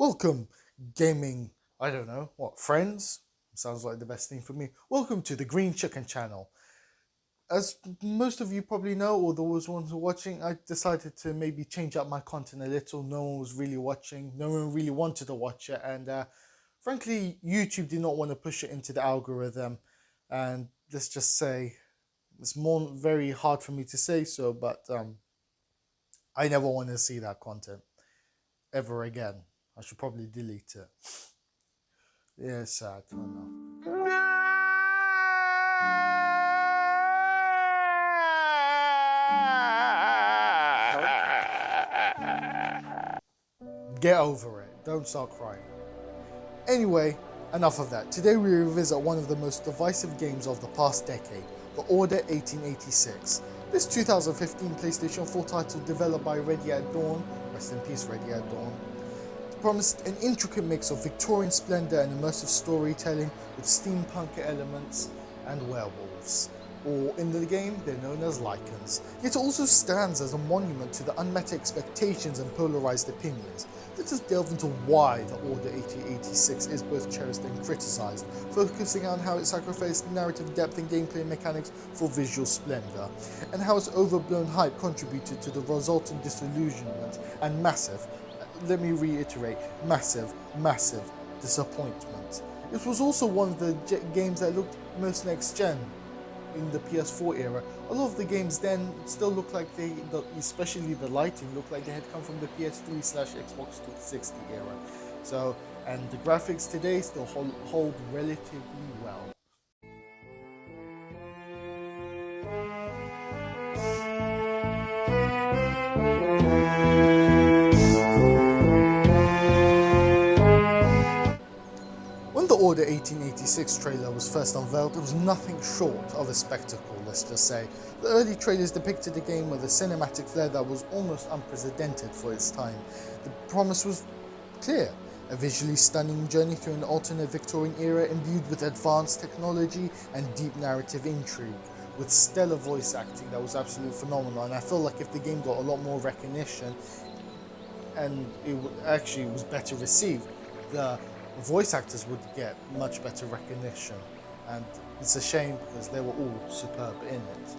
Welcome, gaming, I don't know, what, friends? Sounds like the best thing for me. Welcome to the Green Chicken Channel. As most of you probably know, or those ones who are watching, I decided to maybe change up my content a little. No one was really watching, no one really wanted to watch it, and frankly, YouTube did not want to push it into the algorithm. And let's just say, it's very hard for me to say so, but I never want to see that content ever again. I should probably delete it. Yeah, it's sad. I know. Get over it. Don't start crying. Anyway, enough of that. Today we revisit one of the most divisive games of the past decade, The Order 1886. This 2015 PlayStation 4 title, developed by Ready at Dawn, rest in peace Ready at Dawn, promised an intricate mix of Victorian splendor and immersive storytelling with steampunk elements and werewolves. Or in the game, they're known as lichens. Yet it also stands as a monument to the unmet expectations and polarized opinions. Let us delve into why the Order 1886 is both cherished and criticized, focusing on how it sacrificed narrative depth and gameplay mechanics for visual splendor, and how its overblown hype contributed to the resultant disillusionment and massive, let me reiterate, massive disappointment. It was also one of the games that looked most next-gen in the PS4 era. A lot of the games then still look like especially the lighting, looked like they had come from the PS3/Xbox 360 era. So, and the graphics today still hold relatively well. When the Order 1886 trailer was first unveiled, it was nothing short of a spectacle, let's just say. The early trailers depicted the game with a cinematic flair that was almost unprecedented for its time. The promise was clear: a visually stunning journey through an alternate Victorian era imbued with advanced technology and deep narrative intrigue, with stellar voice acting that was absolutely phenomenal. And I feel like if the game got a lot more recognition and it actually was better received, the voice actors would get much better recognition, and it's a shame because they were all superb in it.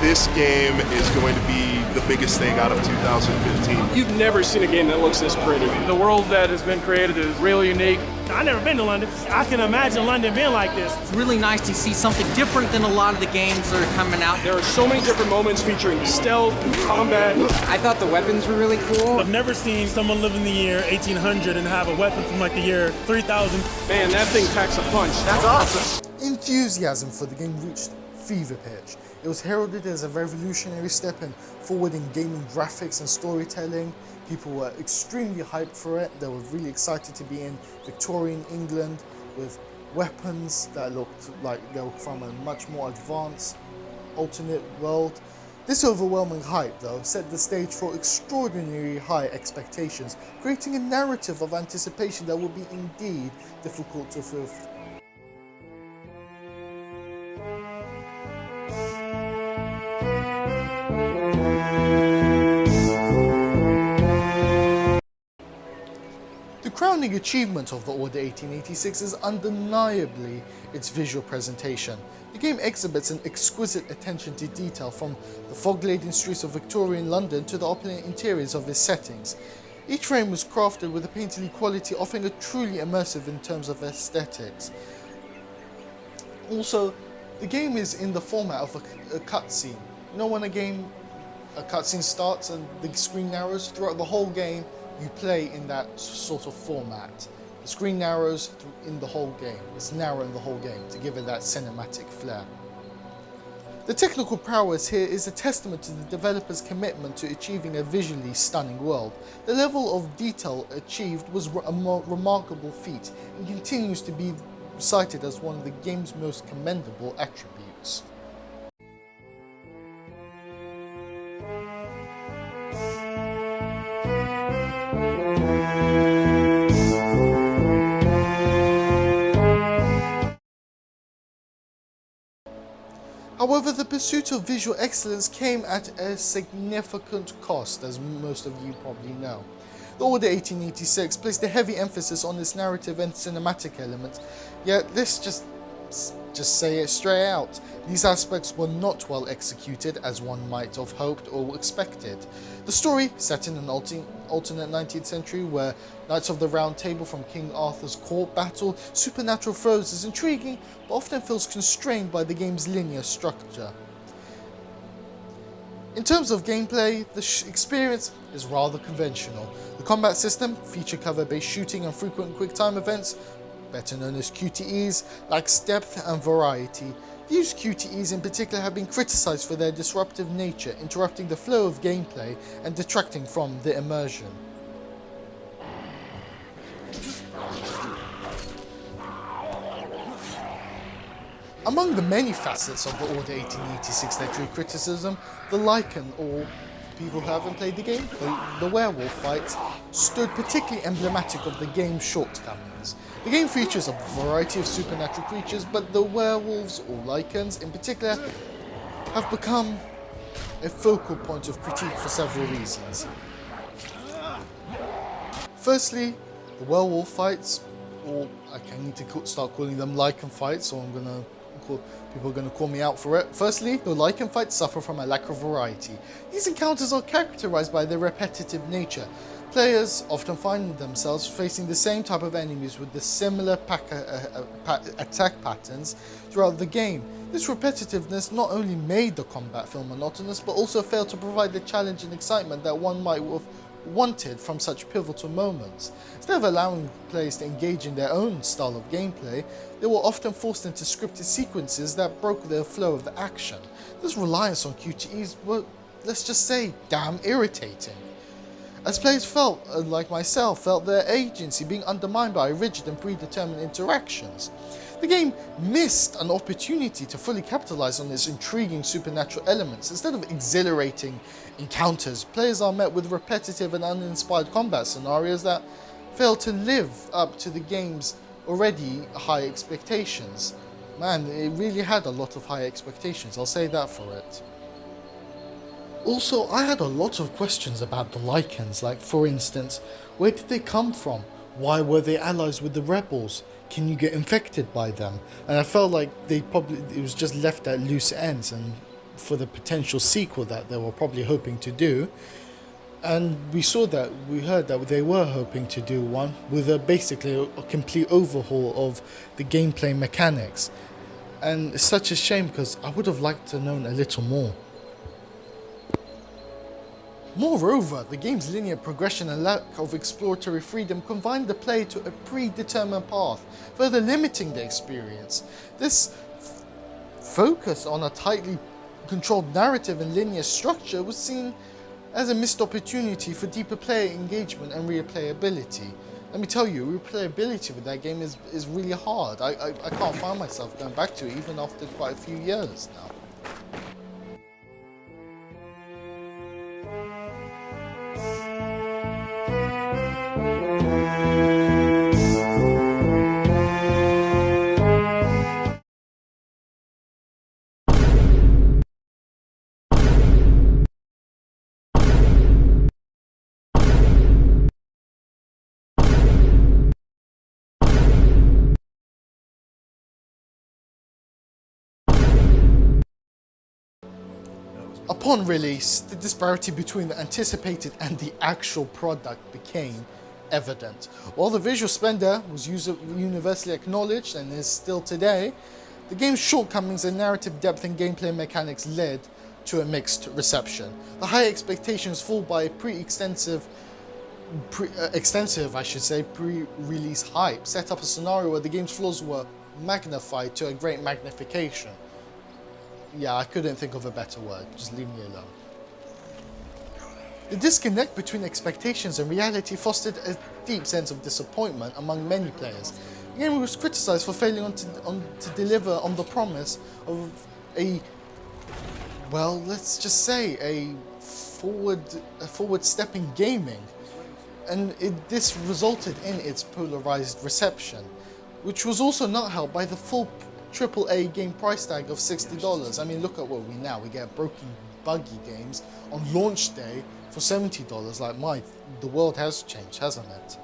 This game is going to be the biggest thing out of 2015. You've never seen a game that looks this pretty. The world that has been created is really unique. I've never been to London. I can imagine London being like this. It's really nice to see something different than a lot of the games that are coming out. There are so many different moments featuring stealth, combat. I thought the weapons were really cool. I've never seen someone live in the year 1800 and have a weapon from like the year 3000. Man, that thing packs a punch. That's awesome. Enthusiasm for the game reached fever pitch. It was heralded as a revolutionary step forward in gaming graphics and storytelling. People were extremely hyped for it. They were really excited to be in Victorian England with weapons that looked like they were from a much more advanced alternate world. This overwhelming hype, though, set the stage for extraordinarily high expectations, creating a narrative of anticipation that would be indeed difficult to fulfill. The crowning achievement of the Order 1886 is undeniably its visual presentation. The game exhibits an exquisite attention to detail, from the fog-laden streets of Victorian London to the opulent interiors of its settings. Each frame was crafted with a painterly quality, offering a truly immersive in terms of aesthetics. Also, the game is in the format of a cutscene. You know when a cutscene starts and the screen narrows? Throughout the whole game, you play in that sort of format. The screen narrows in the whole game. It's narrowing the whole game to give it that cinematic flair. The technical prowess here is a testament to the developers' commitment to achieving a visually stunning world. The level of detail achieved was a remarkable feat and continues to be cited as one of the game's most commendable attributes. However, the pursuit of visual excellence came at a significant cost, as most of you probably know. The Order 1886 placed a heavy emphasis on its narrative and cinematic elements, yet let's just say it straight out. These aspects were not well executed as one might have hoped or expected. The story, set in an alternate 19th century where Knights of the Round Table from King Arthur's court battle supernatural foes, is intriguing but often feels constrained by the game's linear structure. In terms of gameplay, the experience is rather conventional. The combat system, feature cover-based shooting and frequent quick-time events, better known as QTEs, lacks depth and variety. These QTEs in particular have been criticised for their disruptive nature, interrupting the flow of gameplay and detracting from the immersion. Among the many facets of the Order 1886 that drew criticism, the Lycan, or people who haven't played the game, the werewolf fights, stood particularly emblematic of the game's shortcomings. The game features a variety of supernatural creatures, but the werewolves, or Lycans in particular, have become a focal point of critique for several reasons. Firstly, the werewolf fights, or I need to start calling them Lycan fights, so people are going to call me out for it. Firstly, the Lycan fights suffer from a lack of variety. These encounters are characterized by their repetitive nature. Players often find themselves facing the same type of enemies with the similar attack patterns throughout the game. This repetitiveness not only made the combat feel monotonous, but also failed to provide the challenge and excitement that one might have wanted from such pivotal moments. Instead of allowing players to engage in their own style of gameplay, they were often forced into scripted sequences that broke the flow of the action. This reliance on QTEs were, let's just say, damn irritating. As players like myself, felt their agency being undermined by rigid and predetermined interactions. The game missed an opportunity to fully capitalize on its intriguing supernatural elements. Instead of exhilarating encounters, players are met with repetitive and uninspired combat scenarios that fail to live up to the game's already high expectations. Man, it really had a lot of high expectations, I'll say that for it. Also, I had a lot of questions about the Lycans, like for instance, where did they come from? Why were they allies with the rebels? Can you get infected by them? And I felt like it was just left at loose ends, and for the potential sequel that they were probably hoping to do. And we heard that they were hoping to do one with basically a complete overhaul of the gameplay mechanics. And it's such a shame because I would have liked to know a little more. Moreover, the game's linear progression and lack of exploratory freedom confined the player to a predetermined path, further limiting the experience. This focus on a tightly controlled narrative and linear structure was seen as a missed opportunity for deeper player engagement and replayability. Let me tell you, replayability with that game is really hard. I can't find myself going back to it even after quite a few years now. Upon release, the disparity between the anticipated and the actual product became evident. While the visual splendor was universally acknowledged and is still today, the game's shortcomings in narrative depth and gameplay mechanics led to a mixed reception. The high expectations fueled by extensive pre-release hype set up a scenario where the game's flaws were magnified to a great magnification. Yeah, I couldn't think of a better word. Just leave me alone. The disconnect between expectations and reality fostered a deep sense of disappointment among many players. The game was criticized for failing to deliver on the promise of let's just say a forward step in gaming, and this resulted in its polarized reception, which was also not helped by the full AAA game price tag of $60. I mean, look at what we get a broken buggy games on launch day for $70. Like, the world has changed, hasn't it?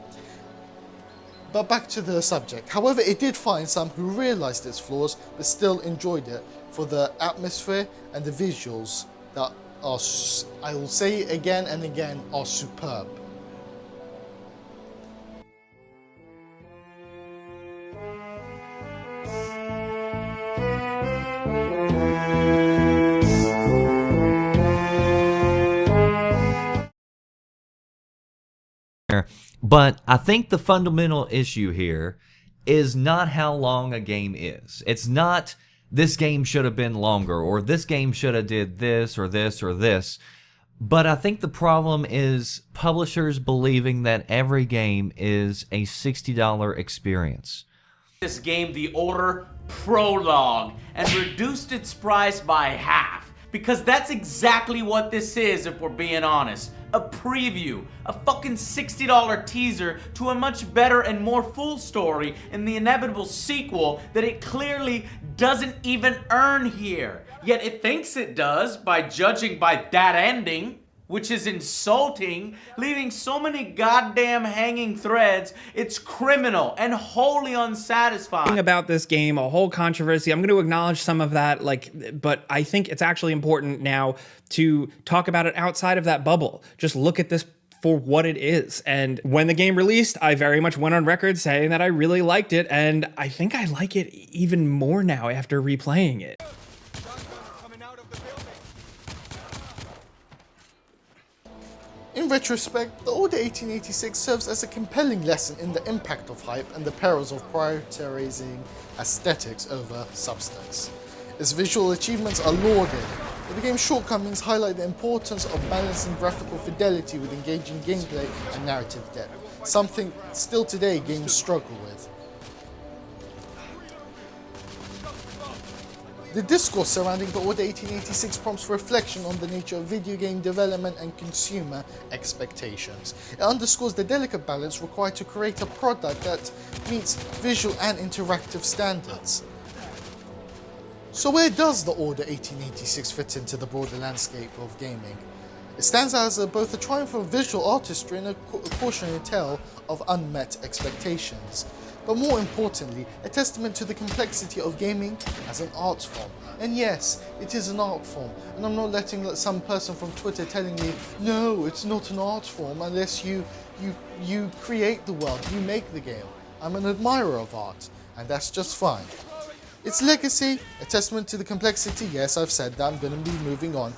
But back to the subject. However, it did find some who realized its flaws but still enjoyed it for the atmosphere and the visuals that are, I will say it again and again, are superb. But I think the fundamental issue here is not how long a game is. It's not this game should have been longer, or this game should have did this or this or this. But I think the problem is publishers believing that every game is a $60 experience. This game the Order Prologue and reduced its price by half, because that's exactly what this is, if we're being honest. A preview, a fucking $60 teaser to a much better and more full story in the inevitable sequel that it clearly doesn't even earn here. Yet it thinks it does by judging by that ending, which is insulting, leaving so many goddamn hanging threads. It's criminal and wholly unsatisfying. About this game, a whole controversy. I'm going to acknowledge some of that, but I think it's actually important now to talk about it outside of that bubble. Just look at this for what it is. And when the game released, I very much went on record saying that I really liked it, and I think I like it even more now after replaying it. In retrospect, the Order 1886 serves as a compelling lesson in the impact of hype and the perils of prioritizing aesthetics over substance. Its visual achievements are lauded, but the game's shortcomings highlight the importance of balancing graphical fidelity with engaging gameplay and narrative depth, something still today games struggle with. The discourse surrounding the Order 1886 prompts reflection on the nature of video game development and consumer expectations. It underscores the delicate balance required to create a product that meets visual and interactive standards. So where does the Order 1886 fit into the broader landscape of gaming? It stands out as both a triumph of visual artistry and a cautionary tale of unmet expectations. But more importantly, a testament to the complexity of gaming as an art form. And yes, it is an art form, and I'm not letting some person from Twitter telling me, no, it's not an art form unless you create the world, you make the game. I'm an admirer of art, and that's just fine. Its legacy, a testament to the complexity, yes, I've said that, I'm going to be moving on.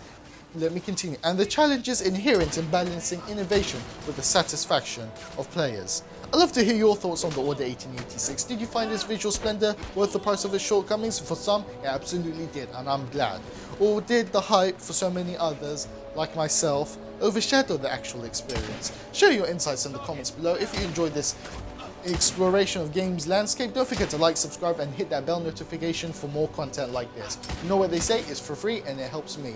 Let me continue. And the challenges inherent in balancing innovation with the satisfaction of players. I'd love to hear your thoughts on the Order 1886. Did you find this visual splendor worth the price of its shortcomings? For some, it absolutely did, and I'm glad. Or did the hype for so many others, like myself, overshadow the actual experience? Share your insights in the comments below. If you enjoyed this exploration of games landscape, don't forget to like, subscribe, and hit that bell notification for more content like this. You know what they say, it's for free and it helps me.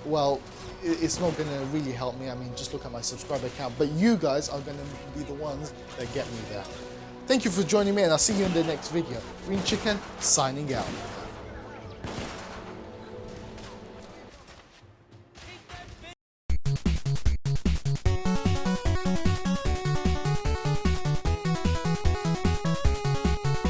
Well, it's not going to really help me. I mean, just look at my subscriber count. But you guys are going to be the ones that get me there. Thank you for joining me, and I'll see you in the next video. Green Chicken, signing out.